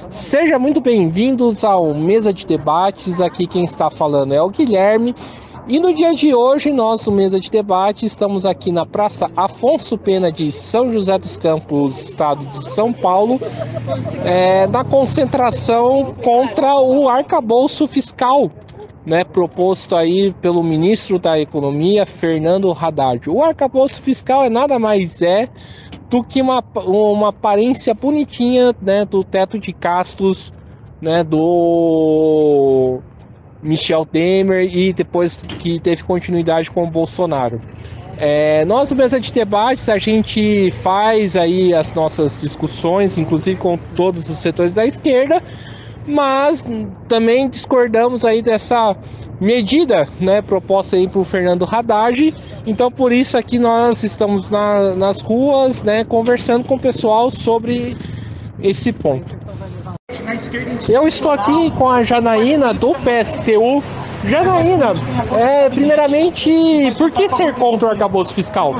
Sejam muito bem-vindos ao Mesa de Debates. Aqui quem está falando é o Guilherme. E no dia de hoje, nós no Mesa de Debate estamos aqui na Praça Afonso Pena de São José dos Campos, estado de São Paulo, na concentração contra o arcabouço fiscal, proposto aí pelo ministro da Economia, Fernando Haddad. O arcabouço fiscal é nada mais do que uma aparência bonitinha, do teto de gastos, do Michel Temer, e depois que teve continuidade com o Bolsonaro. Nós, no Mesa de Debates, a gente faz aí as nossas discussões, inclusive com todos os setores da esquerda, mas também discordamos aí dessa medida, proposta aí por Fernando Haddad. Então, por isso aqui nós estamos nas ruas, conversando com o pessoal sobre esse ponto. Eu estou aqui com a Janaína do PSTU. Janaína, primeiramente, por que ser contra o arcabouço fiscal?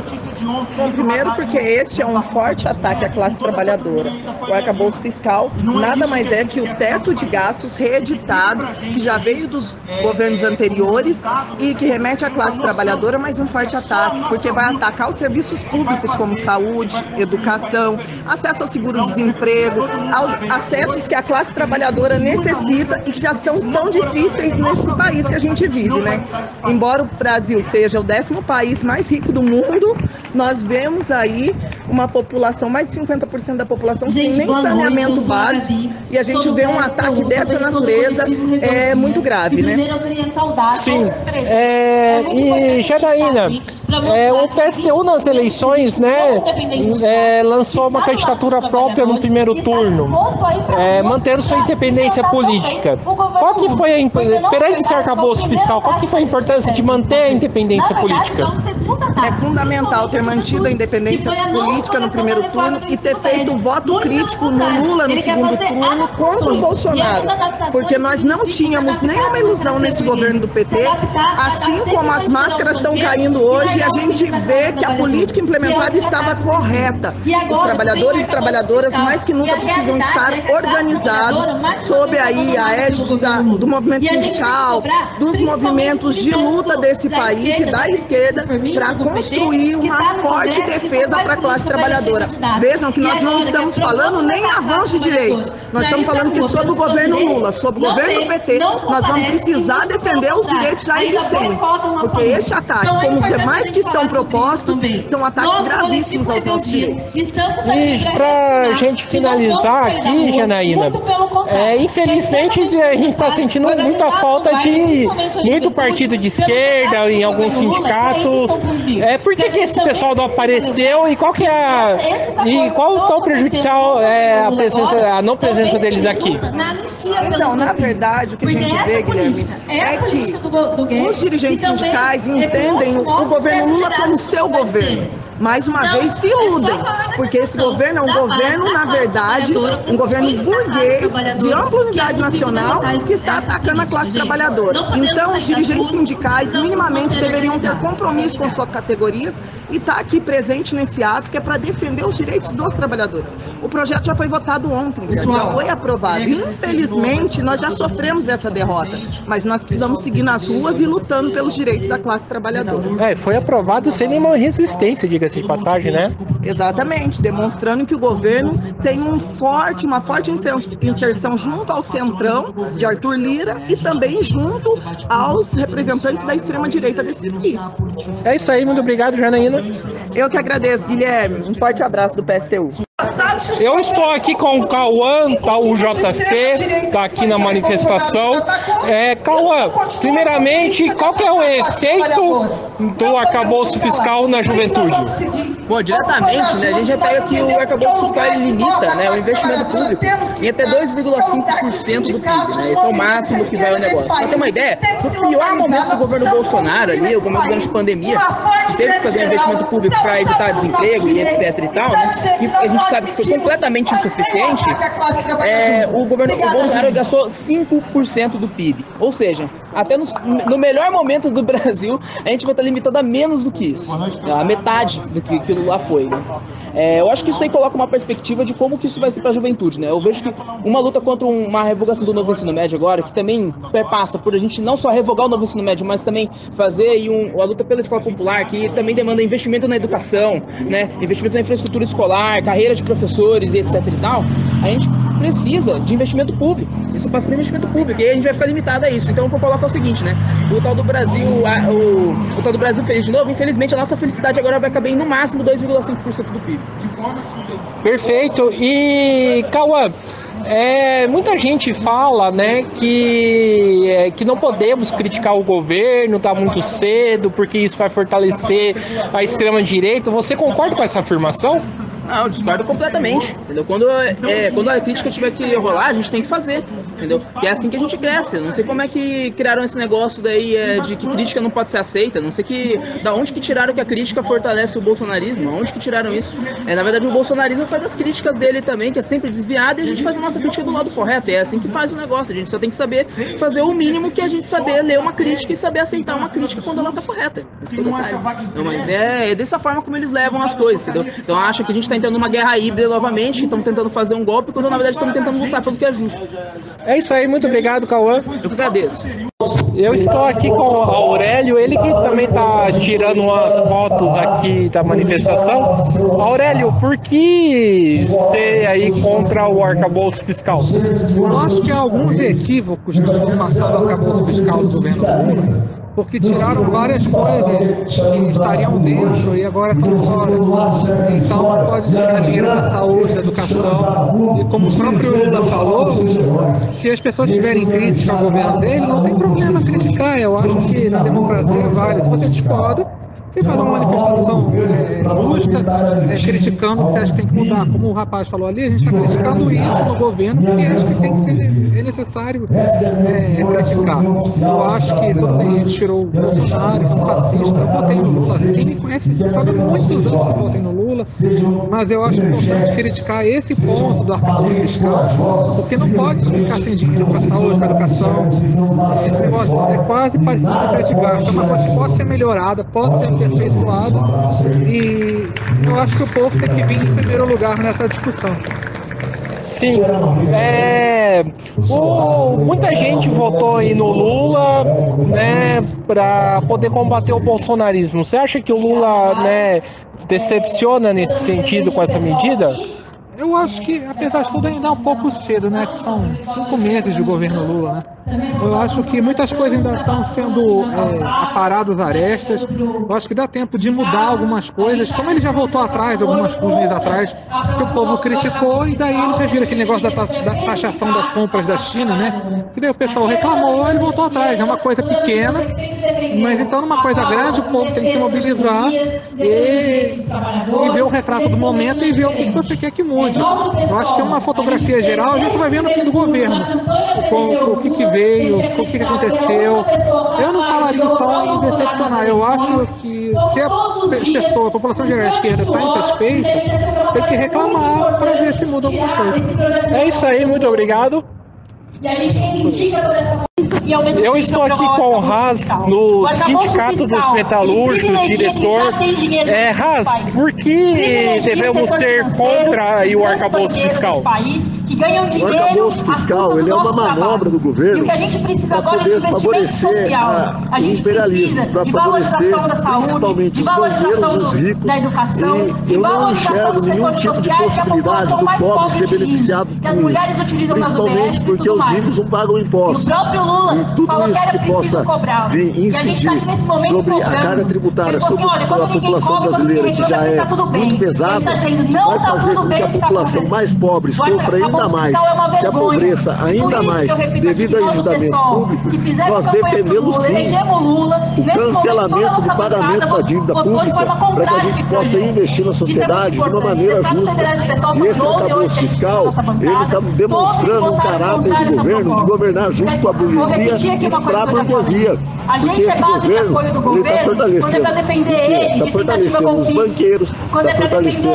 Bom, primeiro porque este é um forte ataque à classe trabalhadora. O arcabouço fiscal nada mais é que o teto de gastos reeditado, que já veio dos governos anteriores e que remete à classe trabalhadora, mas um forte ataque, porque vai atacar os serviços públicos como saúde, educação, acesso ao seguro-desemprego, aos acessos que a classe trabalhadora necessita e que já são tão difíceis nesse país que a gente vive, Embora o Brasil seja o 10º país mais rico do mundo, nós vemos aí uma população, mais de 50% da população sem nem saneamento básico, e a gente vê um ataque dessa natureza muito grave, Sim. E Janaína, o PSTU nas eleições, lançou uma candidatura própria no primeiro turno, mantendo sua independência política. Qual que foi perante esse arcabouço fiscal, qual que foi a importância de manter a independência política? É fundamental ter mantido a independência política no primeiro turno e ter feito o voto crítico no Lula no segundo turno contra o Bolsonaro, porque nós não tínhamos nenhuma ilusão nesse governo do PT, assim como as máscaras estão caindo hoje, e a gente vê que a política implementada estava correta. Os trabalhadores e trabalhadoras mais que nunca precisam estar organizados sob aí a égide do movimento sindical, dos movimentos de luta desse país e da esquerda, para construir uma forte defesa para a classe trabalhadora. Vejam que nós não estamos falando nem avanço de direitos, nós estamos falando que sob o governo Lula, sob o governo do PT, nós vamos precisar defender os direitos já existentes, porque este ataque, como os demais que estão propostos, são ataques gravíssimos aos nossos direitos. E para a gente finalizar aqui, Janaína, infelizmente a gente está sentindo muita falta de muito partido de esquerda em alguns sindicatos. Por que esse pessoal não apareceu e qual o tão prejudicial a não presença deles aqui? Então, na verdade, o que a gente vê, Guilherme, é que os dirigentes sindicais entendem o governo Lula como seu governo. Mais uma vez se iludem, porque esse governo é um governo, na verdade, um governo burguês, de ampla unidade nacional, que está atacando a classe trabalhadora. Então, os dirigentes sindicais minimamente deveriam ter compromisso com suas categorias e estar aqui presente nesse ato, que é para defender os direitos dos trabalhadores. O projeto já foi votado ontem, já foi aprovado. Infelizmente, nós já sofremos essa derrota, mas nós precisamos seguir nas ruas e lutando pelos direitos da classe trabalhadora. Foi aprovado sem nenhuma resistência, diga-se de passagem, Exatamente, demonstrando que o governo tem uma forte inserção junto ao Centrão, de Arthur Lira, e também junto aos representantes da extrema-direita desse país. É isso aí, muito obrigado, Janaína. Eu que agradeço, Guilherme. Um forte abraço do PSTU. Eu estou aqui com o Cauã, o JC, está aqui na manifestação. Cauã, primeiramente, qual que é o efeito do arcabouço fiscal na juventude? Bom, diretamente, a gente já pega que o arcabouço fiscal limita o investimento público em até 2,5% do PIB, Esse é o máximo que vai o negócio. Para ter uma ideia, no pior momento do governo Bolsonaro, ali, o governo de pandemia, teve que fazer investimento público para evitar desemprego e etc e tal, e a gente sabe que foi completamente insuficiente. O Bolsonaro gastou 5% do PIB. Ou seja, até no melhor momento do Brasil, a gente vai estar limitado a menos do que isso. A metade do que aquilo lá foi, Eu acho que isso aí coloca uma perspectiva de como que isso vai ser para a juventude, né? Eu vejo que uma luta contra uma revogação do novo ensino médio agora, que também perpassa por a gente não só revogar o novo ensino médio, mas também fazer a luta pela escola popular, que também demanda investimento na educação, né? Investimento na infraestrutura escolar, carreira de professores e etc e tal. A gente precisa de investimento público. Isso passa por investimento público, e aí a gente vai ficar limitado a isso. Então o que eu coloco é o seguinte, né? O tal do Brasil, o tal do Brasil feliz de novo, infelizmente a nossa felicidade agora vai caber em no máximo 2,5% do PIB. Perfeito. E, Cauã, muita gente fala, né, que não podemos criticar o governo, tá muito cedo, porque isso vai fortalecer a extrema-direita. Você concorda com essa afirmação? Não, eu discordo completamente, entendeu? Quando a crítica tiver que rolar, a gente tem que fazer, entendeu? Que é assim que a gente cresce. Não sei como é que criaram esse negócio daí de que crítica não pode ser aceita. Não sei da onde que tiraram que a crítica fortalece o bolsonarismo. Onde que tiraram isso? Na verdade, o bolsonarismo faz as críticas dele também, que é sempre desviada, e a gente faz a nossa crítica do lado correto. É assim que faz o negócio. A gente só tem que saber fazer o mínimo, que é a gente saber ler uma crítica e saber aceitar uma crítica quando ela tá correta. Não, mas é dessa forma como eles levam as coisas, entendeu? Então acha que a gente tá entrando numa guerra híbrida novamente, que estamos tentando fazer um golpe, quando na verdade estamos tentando lutar pelo que é justo. É isso aí, muito obrigado, Cauã. Eu que agradeço. Eu estou aqui com o Aurélio, ele que também está tirando umas fotos aqui da manifestação. Aurélio, por que ser aí contra o arcabouço fiscal? Eu acho que há alguns equívocos na formação do arcabouço fiscal do governo Lula, porque tiraram várias coisas que estariam dentro e agora estão fora. Então pode tirar dinheiro da saúde, da educação. E como o próprio Lula falou, se as pessoas tiverem crítica ao governo dele, não tem problema criticar. Eu acho que na democracia é válido. Se você discorda, você faz uma manifestação justa, criticando o que você acha que tem que mudar. Como o rapaz falou ali, a gente está criticando isso no governo, porque acho que é necessário criticar. Eu acho que toda a gente tirou o Bolsonaro, é um fascista. Eu votei no Lula. Quem me conhece faz muitos anos que eu votei no Lula, mas eu acho importante criticar esse ponto do arcabouço fiscal, porque não pode ficar sem dinheiro para a saúde, para a educação. Esse negócio é quase parecido de gasto. É uma coisa que pode ser melhorada, pode ser aperfeiçoada, e eu acho que o povo tem que vir em primeiro lugar nessa discussão. Sim, muita gente votou aí no Lula, né, para poder combater o bolsonarismo. Você acha que o Lula, né, decepciona nesse sentido com essa medida? Eu acho que, apesar de tudo, ainda é um pouco cedo, né? Que são 5 meses de governo Lula, né? Eu acho que muitas coisas ainda estão sendo aparadas, arestas. Eu acho que dá tempo de mudar algumas coisas, como ele já voltou atrás, alguns meses atrás, que o povo criticou, e daí eles já viram aquele negócio da taxação das compras da China, né? E daí o pessoal reclamou, ele voltou atrás. É uma coisa pequena, mas então numa coisa grande o povo tem que se mobilizar e ver o retrato do momento e ver o que você quer que mude. Eu acho que é uma fotografia geral, a gente vai ver no fim do governo o que veio, o que aconteceu. Eu não falaria então em decepcionar. Eu acho que se a população geral da esquerda está insatisfeita, tem que reclamar para ver se muda alguma coisa. É isso aí, muito obrigado. E a gente reivindica toda essa... Eu estou aqui com o Raz, no Sindicato dos Metalúrgicos, diretor. Raz, por que devemos ser contra o arcabouço fiscal? O arcabouço fiscal ele é uma manobra do governo para poder favorecer o imperialismo, para favorecer principalmente os banqueiros, os ricos, e eu não enxergo nenhum tipo de possibilidade do pobre ser beneficiado com isso, principalmente porque os ricos não pagam impostos. E tudo isso que possa vir incidir sobre a carga tributária, sobre a população brasileira, que já é muito pesada, vai fazer com que a população mais pobre sofra ainda mais, se apodreça ainda mais devido ao endividamento público. Nós defendemos sim o cancelamento do pagamento da dívida pública para que a gente possa investir na sociedade de uma maneira justa. E esse arcabouço fiscal, ele está demonstrando um caráter do governo de governar junto com a burguesia e para a burguesia. Porque esse governo, ele está fortalecendo os banqueiros, está fortalecendo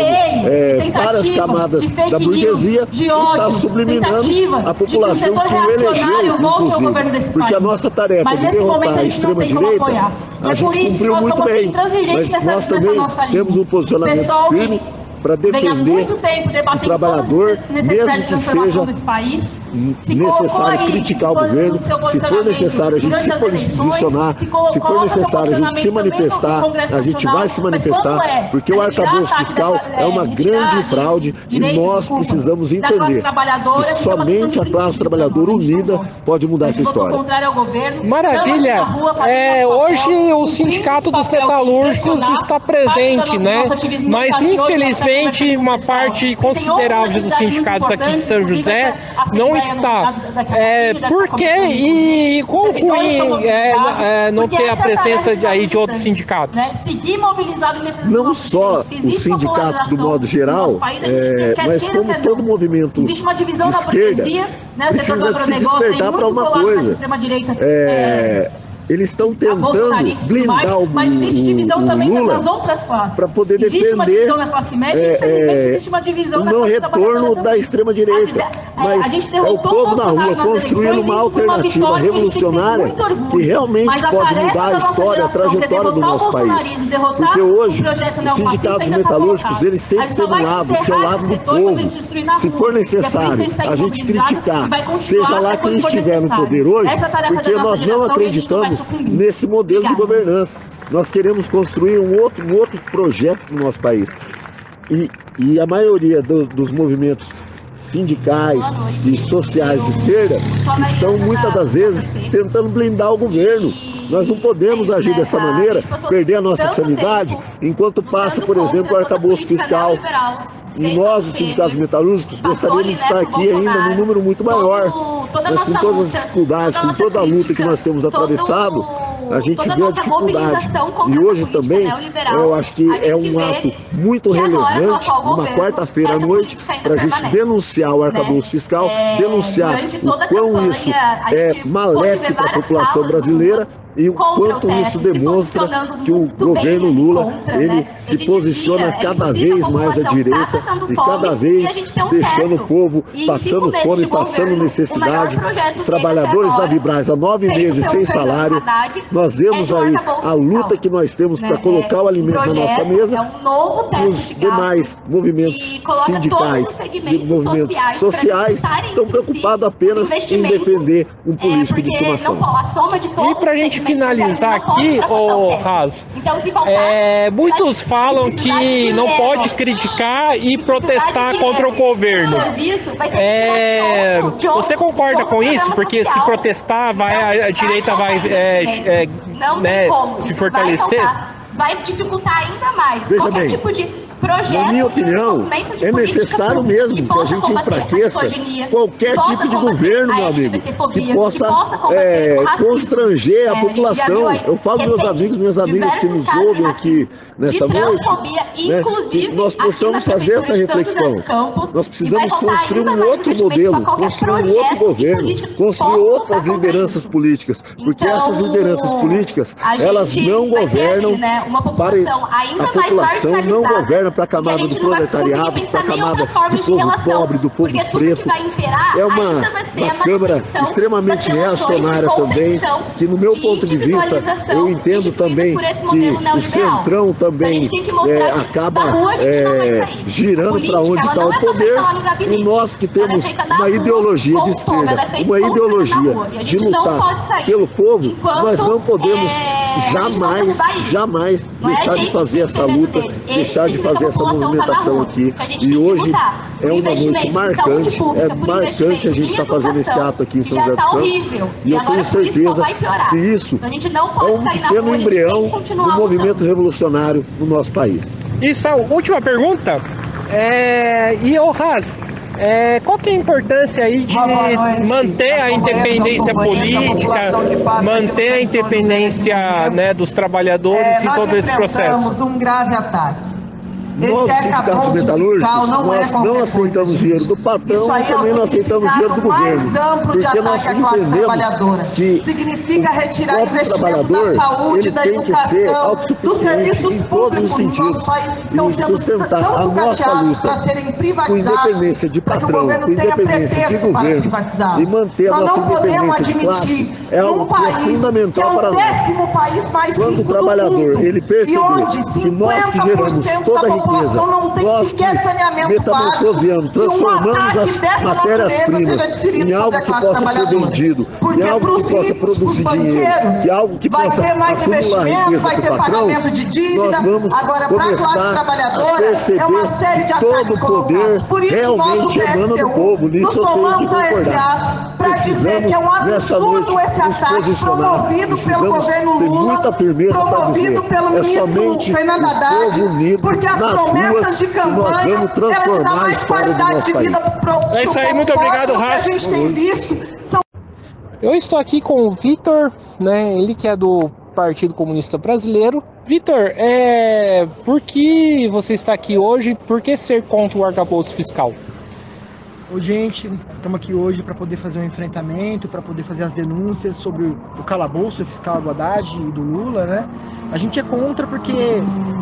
várias camadas da burguesia e está subliminando a população que o elegeu, inclusive. Porque a nossa tarefa de derrotar a extrema-direita, a gente cumpriu muito bem, mas nós também temos um posicionamento firme para defender o trabalhador, mesmo que seja necessário criticar o governo, se for necessário a gente se posicionar, se for necessário a gente se manifestar, a gente vai se manifestar, porque o arcabouço fiscal é uma grande fraude e nós precisamos entender que somente a classe trabalhadora unida pode mudar essa história. Maravilha! Hoje o Sindicato dos Metalúrgicos está presente, né? Mas infelizmente uma parte considerável dos sindicatos aqui de São José não está. Por quê? E quão ruim não ter a presença de outros sindicatos? Não só os sindicatos do modo geral, mas como todo movimento de esquerda precisa se despertar para uma coisa. Eles estão tentando blindar o Lula para poder defender o não retorno da extrema-direita. Mas é o povo na rua construindo uma alternativa revolucionária que realmente pode mudar a história, a trajetória do nosso país. Porque hoje, os sindicatos metalúrgicos, eles sempre têm um lado, que é o lado do povo. Se for necessário a gente criticar, seja lá quem estiver no poder hoje, porque nós não acreditamos nesse modelo de governança. Nós queremos construir um outro projeto no nosso país. E a maioria dos movimentos sindicais e sociais de esquerda estão muitas das vezes tentando blindar o governo. Nós não podemos agir dessa maneira, perder a nossa sanidade, enquanto passa, por exemplo, o arcabouço fiscal. E nós, os sindicatos metalúrgicos, gostaríamos de estar aqui ainda num número muito maior. Mas com todas as dificuldades, com toda a luta que nós temos atravessado, a gente vê a dificuldade. E hoje também, eu acho que é um ato muito relevante, numa quarta-feira à noite, para a gente denunciar o arcabouço fiscal, denunciar o quão isso é maléfico para a população brasileira e o quanto isso demonstra que o governo Lula ele se posiciona cada vez mais à direita e cada vez deixando o povo passando fome, passando necessidade. Os trabalhadores da Vibraz há 9 meses sem salário. Nós vemos aí a luta que nós temos para colocar o alimento na nossa mesa. Os demais movimentos sindicais e movimentos sociais estão preocupados apenas em defender um político de estimação. E para a gente finalizar aqui, Raz, muitos falam que não pode criticar e protestar contra o governo. Você concorda com isso? Porque se protestar, a direita vai se fortalecer? Vai dificultar ainda mais. Veja bem, na minha opinião, é necessário mesmo que a gente enfraqueça qualquer tipo de governo, meu amigo, que possa constranger a população. Eu falo meus amigos, minhas amigas que nos ouvem aqui nessa noite, que nós possamos fazer essa reflexão. Nós precisamos construir um outro modelo, construir um outro governo, construir outras lideranças políticas, porque essas lideranças políticas, elas não governam para a população, não governam para a camada do proletariado, para a camada do povo pobre, do povo preto. É uma Câmara extremamente reacionária também, que no meu ponto de vista, eu entendo também que o Centrão também acaba girando para onde está o poder, e nós que temos uma ideologia de esquerda, uma ideologia de lutar pelo povo, nós não podemos jamais deixar de fazer essa luta, deixar de fazer essa movimentação aqui. E hoje é uma noite marcante, marcante a gente estar fazendo esse ato aqui em São José dos Campos. E eu tenho certeza que isso é um pequeno embrião do movimento revolucionário no nosso país. Isso, a última pergunta. Raz, qual que é a importância aí de manter a independência política, manter a independência dos trabalhadores em todo esse processo? Nós enfrentamos um grave ataque. Nós, sindicatos metalúrgicos, nós não aceitamos dinheiro do patrão e também não aceitamos dinheiro do governo, porque nós entendemos que significa retirar o próprio trabalhador ele tem que ser autossuficiente em todos os sentidos e sustentar a nossa luta com independência de patrão, com independência de governo e manter a nossa independência de classe é algo que é fundamental para nós. Quando o trabalhador ele perceber que nós que geramos toda a população não tem sequer saneamento básico, transformamos as matérias-primas em algo que possa ser vendido, em algo que possa produzir dinheiro, em algo que vai possa ter mais investimento, vai ter pagamento de dívida. Agora, para a classe trabalhadora, é uma série de ataques colocados. Por isso, nós do PSTU nos somamos a esse ato para dizer que é um absurdo esse ataque promovido pelo governo Lula, promovido pelo ministro Fernando Haddad, porque as promessas de campanha eram de dar mais qualidade de vida para o É isso aí, muito obrigado, Rafa. que a gente tem visto. Eu estou aqui com o Vitor, né? Ele que é do Partido Comunista Brasileiro. Vitor, por que você está aqui hoje? Por que ser contra o arcabouço fiscal? Oi, gente, estamos aqui hoje para poder fazer um enfrentamento, para poder fazer as denúncias sobre o calabouço fiscal do Haddad e do Lula, né? A gente é contra porque,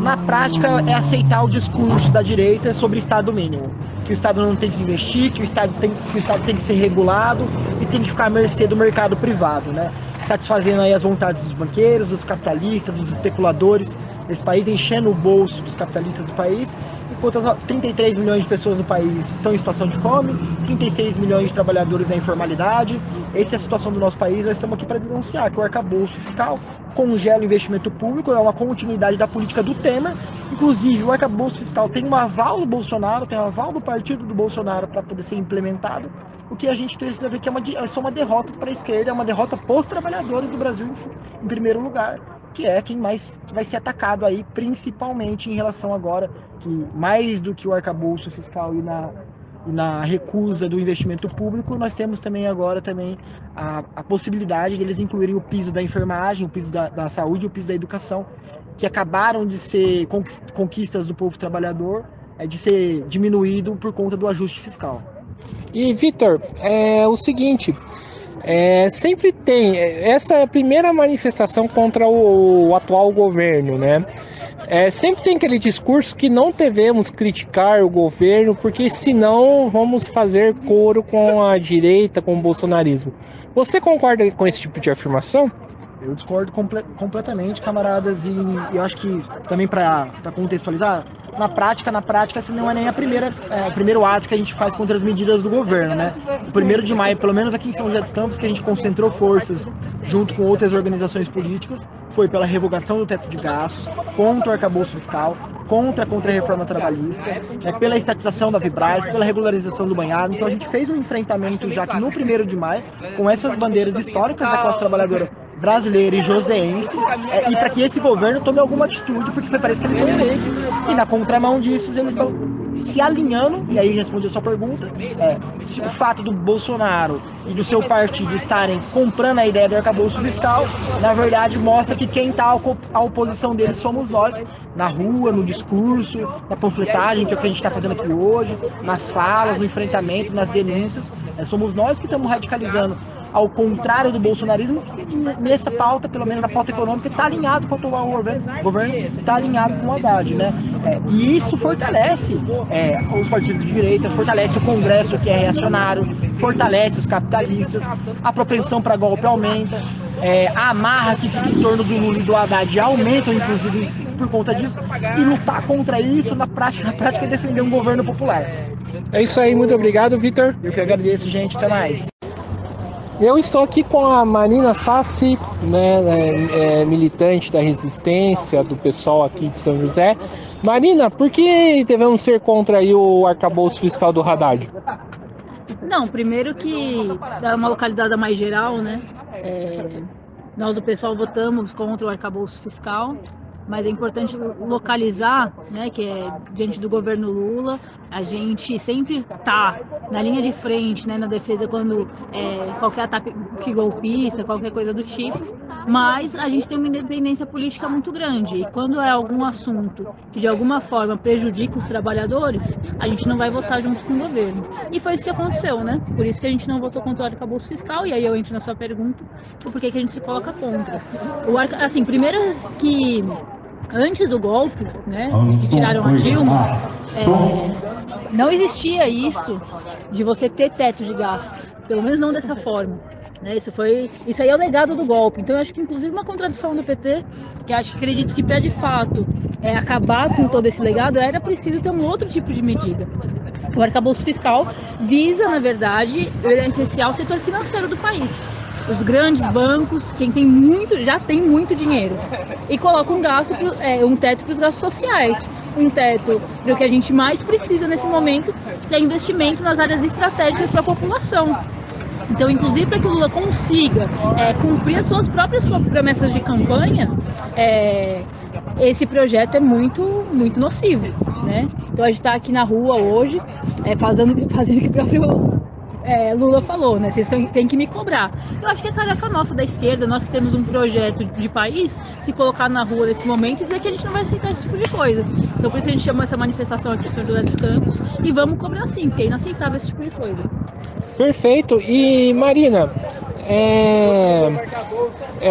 na prática, é aceitar o discurso da direita sobre Estado mínimo. Que o Estado não tem que investir, que o Estado tem que ser regulado e tem que ficar à mercê do mercado privado, né? Satisfazendo aí as vontades dos banqueiros, dos capitalistas, dos especuladores desse país, enchendo o bolso dos capitalistas do país, enquanto 33 milhões de pessoas no país estão em situação de fome, 36 milhões de trabalhadores na informalidade. Essa é a situação do nosso país. Nós estamos aqui para denunciar que o arcabouço fiscal congela o investimento público, é uma continuidade da política do Temer. Inclusive, o arcabouço fiscal tem um aval do Bolsonaro, tem um aval do partido do Bolsonaro para poder ser implementado. O que a gente precisa ver que é só uma derrota para a esquerda, é uma derrota para os trabalhadores do Brasil em primeiro lugar, que é quem mais vai ser atacado aí, principalmente em relação agora, que mais do que o arcabouço fiscal e na recusa do investimento público, nós temos também agora a possibilidade de eles incluírem o piso da enfermagem, o piso da saúde e o piso da educação, que acabaram de ser conquistas do povo trabalhador, de ser diminuído por conta do ajuste fiscal. E, Vitor, é o seguinte, sempre tem, essa é a primeira manifestação contra o atual governo, né? Sempre tem aquele discurso que não devemos criticar o governo, porque senão vamos fazer coro com a direita, com o bolsonarismo. Você concorda com esse tipo de afirmação? Eu discordo completamente, camaradas, e eu acho que também para contextualizar, na prática, esse não é nem o primeiro ato que a gente faz contra as medidas do governo, né? O 1º de maio, pelo menos aqui em São José dos Campos, que a gente concentrou forças junto com outras organizações políticas, foi pela revogação do teto de gastos, contra o arcabouço fiscal, contra a reforma trabalhista, pela estatização da Vibraz, pela regularização do banhado. Então a gente fez um enfrentamento já que no 1º de maio, com essas bandeiras históricas da classe trabalhadora brasileira e joseense, e para que esse governo tome alguma atitude, porque parece que ele foi eleito, e na contramão disso eles estão se alinhando, e aí respondeu a sua pergunta, se o fato do Bolsonaro e do seu partido estarem comprando a ideia do arcabouço fiscal, na verdade mostra que quem está à oposição deles somos nós, na rua, no discurso, na panfletagem, que é o que a gente está fazendo aqui hoje, nas falas, no enfrentamento, nas denúncias, somos nós que estamos radicalizando, ao contrário do bolsonarismo, nessa pauta, pelo menos na pauta econômica, está alinhado com o atual governo, está alinhado com o Haddad, né? E isso fortalece os partidos de direita, fortalece o Congresso, que é reacionário, fortalece os capitalistas, a propensão para golpe aumenta, a amarra que fica em torno do Lula e do Haddad aumenta, inclusive, por conta disso, e lutar contra isso, na prática é defender um governo popular. É isso aí, muito obrigado, Vitor. Eu que agradeço, gente, até mais. Eu estou aqui com a Marina Sassi, né, militante da resistência, do pessoal aqui de São José. Marina, por que devemos ser contra aí o arcabouço fiscal do Haddad? Não, primeiro que é uma localidade mais geral, né? Nós do pessoal votamos contra o arcabouço fiscal, mas é importante localizar, né, que é diante do governo Lula, a gente sempre está na linha de frente, né, na defesa quando qualquer ataque golpista, qualquer coisa do tipo, mas a gente tem uma independência política muito grande, e quando é algum assunto que de alguma forma prejudica os trabalhadores, a gente não vai votar junto com o governo. E foi isso que aconteceu, né? Por isso que a gente não votou contra o arcabouço fiscal, e aí eu entro na sua pergunta, por que a gente se coloca contra. Assim, primeiro que antes do golpe, né, que tiraram a Dilma, não existia isso de você ter teto de gastos, pelo menos não dessa forma. Né? Isso aí é o legado do golpe. Então eu acho que inclusive uma contradição do PT, que acredito que para de fato acabar com todo esse legado, era preciso ter um outro tipo de medida. O arcabouço fiscal visa, na verdade, beneficiar o setor financeiro do país. Os grandes bancos, quem tem muito, já tem muito dinheiro. E coloca um teto para os gastos sociais. Um teto para o que a gente mais precisa nesse momento, que é investimento nas áreas estratégicas para a população. Então, inclusive, para que o Lula consiga cumprir as suas próprias promessas de campanha, esse projeto é muito, muito nocivo, né? Então, a gente está aqui na rua hoje, fazendo o que o próprio Lula falou, né? Vocês têm que me cobrar. Eu acho que é tarefa nossa da esquerda, nós que temos um projeto de país, se colocar na rua nesse momento e dizer que a gente não vai aceitar esse tipo de coisa. Então, por isso a gente chamou essa manifestação aqui em São José dos Campos e vamos cobrar sim, porque é inaceitável esse tipo de coisa. Perfeito. E Marina,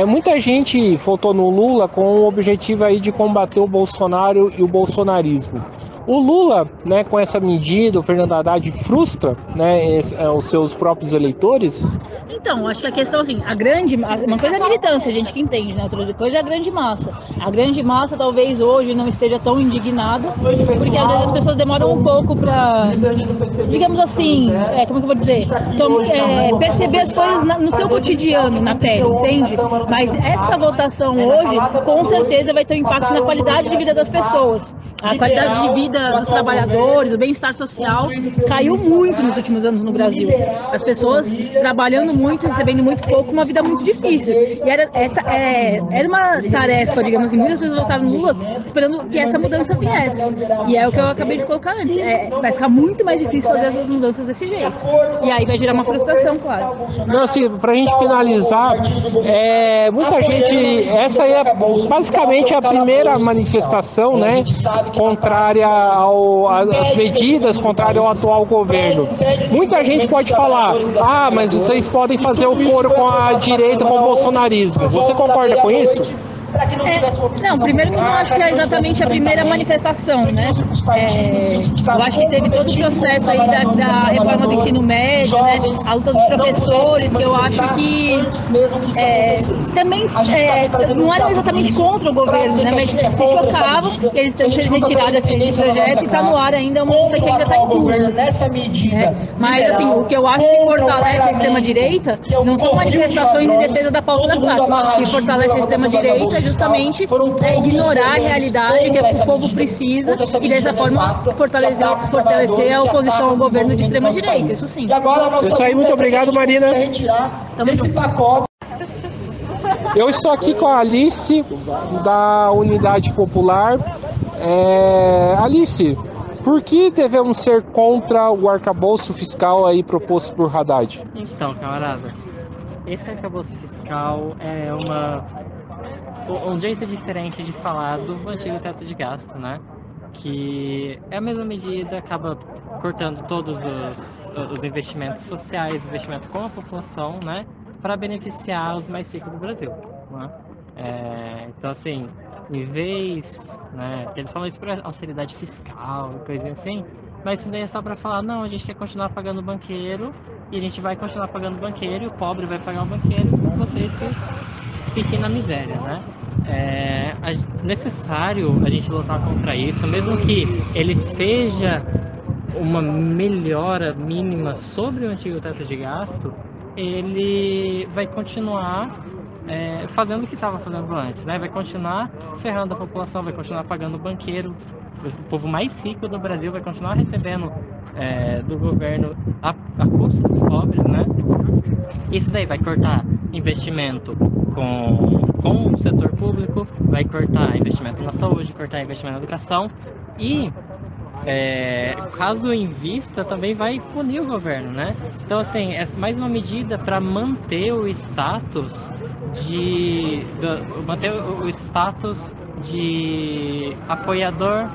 muita gente votou no Lula com o objetivo aí de combater o Bolsonaro e o bolsonarismo. O Lula, né, com essa medida, o Fernando Haddad frustra, né, os seus próprios eleitores? Então, acho que a questão, assim, uma coisa é a militância, a gente que entende, né? Outra coisa é a grande massa. A grande massa talvez hoje não esteja tão indignada, porque às vezes as pessoas demoram um pouco para, digamos assim, como é que eu vou dizer? Então, perceber as coisas no seu cotidiano, na pele, entende? Mas essa votação hoje, com certeza, vai ter um impacto na qualidade de vida das pessoas. A qualidade de vida dos trabalhadores, o bem-estar social caiu muito nos últimos anos no Brasil. As pessoas trabalhando muito, recebendo muito pouco, uma vida muito difícil. E era uma tarefa, digamos assim, muitas pessoas votaram no Lula esperando que essa mudança viesse. E é o que eu acabei de colocar antes. Vai ficar muito mais difícil fazer essas mudanças desse jeito. E aí vai gerar uma frustração, claro. Não, assim, pra gente finalizar, muita gente, essa aí é basicamente a primeira manifestação, né, contrária às medidas, contrária ao atual governo. Muita gente pode falar, mas vocês podem fazer o coro com a direita, com o bolsonarismo. Você concorda com isso? Não, primeiro que eu não acho que é exatamente a primeira manifestação, né? Eu acho que teve todo o processo aí da reforma do ensino médio, né? A luta dos professores, que eu acho que também não era exatamente contra o governo, né? Mas se chocavam que eles tenham sido retirados desse projeto e está no ar ainda, é uma luta que ainda está em curso. Mas assim, o que eu acho que fortalece a extrema-direita não são manifestações em defesa da pauta da classe. O que fortalece a extrema-direita é justamente ignorar a realidade que o povo precisa e dessa forma fortalecer a oposição ao governo de extrema-direita, isso sim. Isso aí, muito obrigado, Marina. Eu estou aqui com a Alice, da Unidade Popular. Alice, por que devemos ser contra o arcabouço fiscal aí proposto por Haddad? Então, camarada, esse arcabouço fiscal é um jeito diferente de falar do antigo teto de gasto, né? Que é a mesma medida, acaba cortando todos os investimentos sociais, investimento com a população, né? Para beneficiar os mais ricos do Brasil, né? Então, assim, em vez, né? Eles falam isso para austeridade fiscal e coisa assim, mas isso daí é só para falar, não, a gente quer continuar pagando o banqueiro e a gente vai continuar pagando o banqueiro e o pobre vai pagar o banqueiro e vocês que fiquem na miséria, né? É necessário a gente lutar contra isso, mesmo que ele seja uma melhora mínima sobre o antigo teto de gasto, ele vai continuar fazendo o que estava fazendo antes, né? Vai continuar ferrando a população, vai continuar pagando o banqueiro, o povo mais rico do Brasil vai continuar recebendo do governo a custo dos pobres, né? Isso daí vai cortar investimento com o setor público, vai cortar investimento na saúde, cortar investimento na educação e caso invista também vai punir o governo, né? Então, assim, é mais uma medida para manter o status de apoiador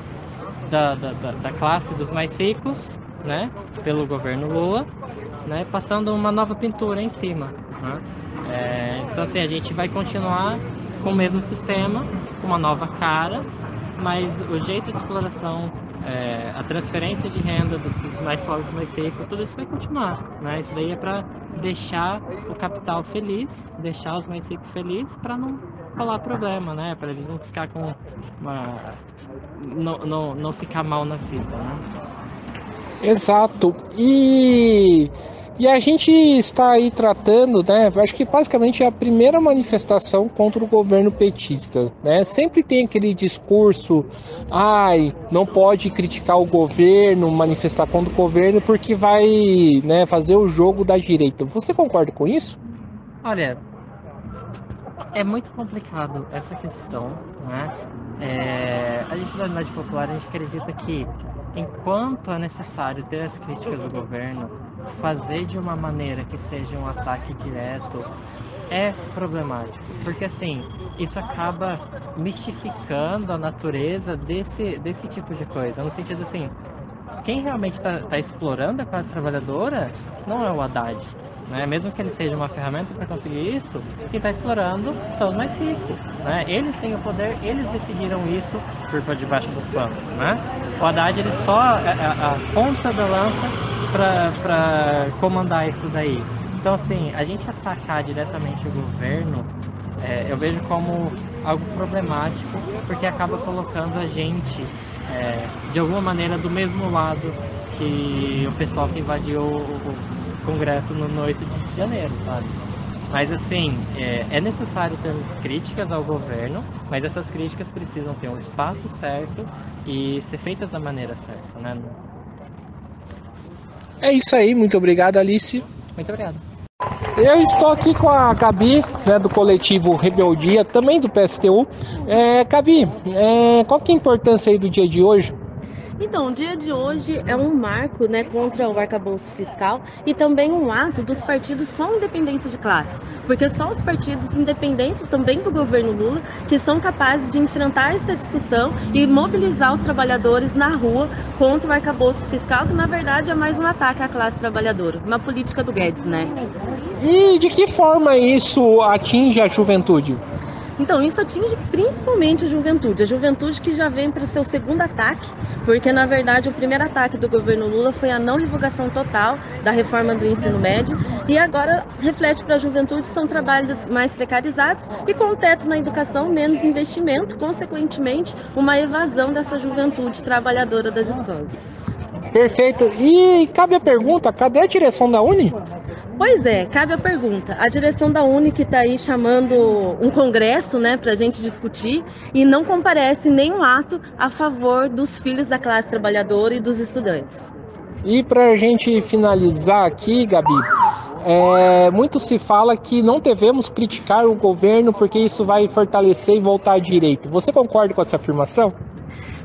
da classe dos mais ricos, né? Pelo governo Lula, né? Passando uma nova pintura em cima, né? Então, assim, a gente vai continuar com o mesmo sistema, com uma nova cara, mas o jeito de exploração a transferência de renda dos mais pobres para mais ricos, tudo isso vai continuar, né? Isso daí é para deixar o capital feliz, deixar os mais ricos felizes, para não rolar problema, né? Para eles não ficar com não ficar mal na vida, né? Exato. E a gente está aí tratando, né? Acho que basicamente é a primeira manifestação contra o governo petista, né? Sempre tem aquele discurso, não pode criticar o governo, manifestar contra o governo, porque vai, né, fazer o jogo da direita. Você concorda com isso? Olha, é muito complicado essa questão, né? A gente da Unidade Popular, a gente acredita que enquanto é necessário ter as críticas do governo, fazer de uma maneira que seja um ataque direto é problemático, porque assim, isso acaba mistificando a natureza desse tipo de coisa, no sentido assim, quem realmente está explorando a classe trabalhadora não é o Haddad, né? Mesmo que ele seja uma ferramenta para conseguir isso, quem está explorando são os mais ricos, né? Eles têm o poder, eles decidiram isso por debaixo dos panos, né? O Haddad, ele só é a ponta da lança para comandar isso daí. Então, assim, a gente atacar diretamente o governo, eu vejo como algo problemático, porque acaba colocando a gente, de alguma maneira, do mesmo lado que o pessoal que invadiu o Congresso no 8 de janeiro, sabe? Mas, assim, é necessário ter críticas ao governo, mas essas críticas precisam ter um espaço certo e ser feitas da maneira certa, né? É isso aí, muito obrigado, Alice. Muito obrigado. Eu estou aqui com a Gabi, né, do coletivo Rebeldia, também do PSTU. Gabi, qual que é a importância aí do dia de hoje? Então, o dia de hoje é um marco, né, contra o arcabouço fiscal e também um ato dos partidos com independência de classe, porque só os partidos independentes também do governo Lula que são capazes de enfrentar essa discussão e mobilizar os trabalhadores na rua contra o arcabouço fiscal, que na verdade é mais um ataque à classe trabalhadora, uma política do Guedes, né? E de que forma isso atinge a juventude? Então, isso atinge principalmente a juventude que já vem para o seu segundo ataque, porque na verdade o primeiro ataque do governo Lula foi a não revogação total da reforma do ensino médio e agora reflete para a juventude, são trabalhos mais precarizados e com o teto na educação, menos investimento, consequentemente uma evasão dessa juventude trabalhadora das escolas. Perfeito. E cabe a pergunta, cadê a direção da Uni? Pois é, cabe a pergunta. A direção da Uni que está aí chamando um congresso, né, para a gente discutir e não comparece nenhum ato a favor dos filhos da classe trabalhadora e dos estudantes. E para a gente finalizar aqui, Gabi, muito se fala que não devemos criticar o governo porque isso vai fortalecer e voltar à direita. Você concorda com essa afirmação?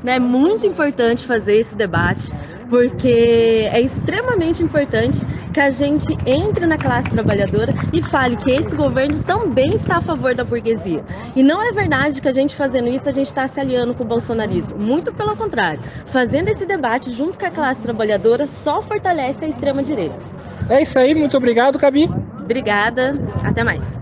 É muito importante fazer esse debate, porque é extremamente importante que a gente entre na classe trabalhadora e fale que esse governo também está a favor da burguesia. E não é verdade que a gente fazendo isso, a gente está se aliando com o bolsonarismo. Muito pelo contrário. Fazendo esse debate junto com a classe trabalhadora só fortalece a extrema-direita. É isso aí, muito obrigado, Gabi. Obrigada, até mais.